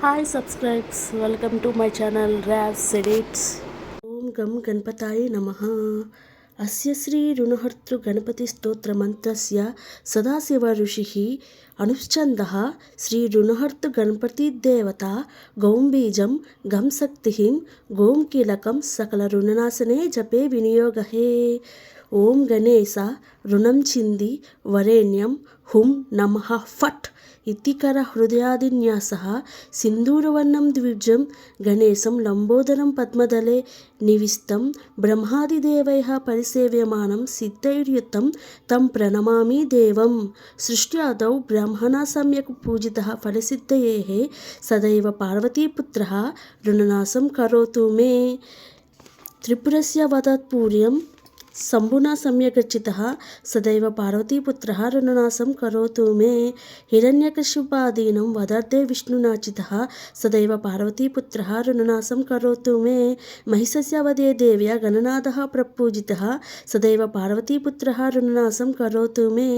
Hi subscribes, welcome to my channel Rav's Edits. ఓం గం గణపతాయ నమః. అస్య శ్రీ రుణహర్తృ గణపతి స్తోత్ర మంత్రస్య సదాశివ ఋషిః అనుశ్చందః శ్రీ రుణహర్తృ గణపతి దేవత గౌం బీజం గం శక్తిః గోం కీలకం సకల రుణనాశనే జపే వినియోగహే. ఓం గణేశ రుణం చింది వరేణ్యం హుం నమః ఫట్ ఇతికర హృదయాదిన్యాసః సింధూరవర్ణం ద్విజం గణేశం లంబోదరం పద్మదలే నివిస్తం బ్రహ్మాదిదేవైః పరిసేవ్యమానం సిద్ధైర్యుతం తం ప్రణమామి దేవం. సృష్ట్యాదౌ బ్రహ్మణా సమ్యక్ పూజితః ఫలసిద్ధయేః సదైవ పార్వతీపుత్రః రుణనాశం కరోతు మే. త్రిపురస్య వదత్పూర్యం శంభునా సమ్యగర్చితః సదైవ పార్వతీపుత్రః రుణనాశం కరోతు మే. హిరణ్యకశిపాదీనం వదర్దే విష్ణునాచితః సదైవ పార్వతీపుత్రః రుణనాశం కరోతు మే. మహిషస్య వదే దేవ్యా గణనాథః ప్రపూజితః సదైవ పార్వతీపుత్రః రుణనాశం కరోతు మే.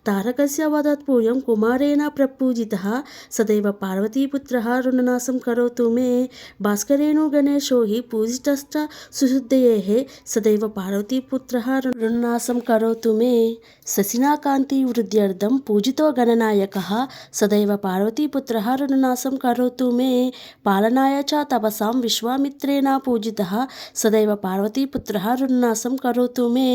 తారకస్య వదత్పూర్యం కుమారేణ ప్రపూజితః సదైవ పార్వతీపుత్రః రుణనాశం కరోతు మే. భాస్కరేణు గణేశో హి పూజితశ్చ సుశుద్ధయేః సదైవ పార్వతీపుత్రః రుణనాశం కరోతు మే. శశినాకాంతి వృద్ధ్యర్థం పూజితో గణనాయకః సదైవ పార్వతీపుత్రః రుణనాశం కరోతు మే. పాలనాయ చ తపసాం విశ్వామిత్రేణ పూజితః సదైవ పార్వతీపుత్రః రుణనాశం కరోతు మే.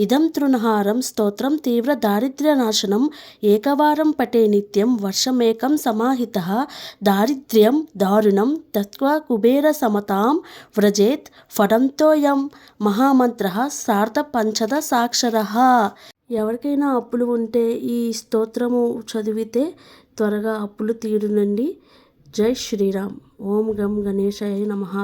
ఇదం తృణహారం స్తోత్రం తీవ్ర దారిద్ర్యనాశనం ఏకవారం పఠే నిత్యం వర్షమేకం సమాహితః దారిద్ర్యం దారుణం తత్వా కుబేర సమతాం వ్రజేత్ ఫడంతోయం మహామంత్రః సార్ధపంచద సాక్షరః. ఎవరికైనా అప్పులు ఉంటే ఈ స్తోత్రము చదివితే త్వరగా అప్పులు తీరునండి. జై శ్రీరామ్. ఓం గం గణేశాయ నమః.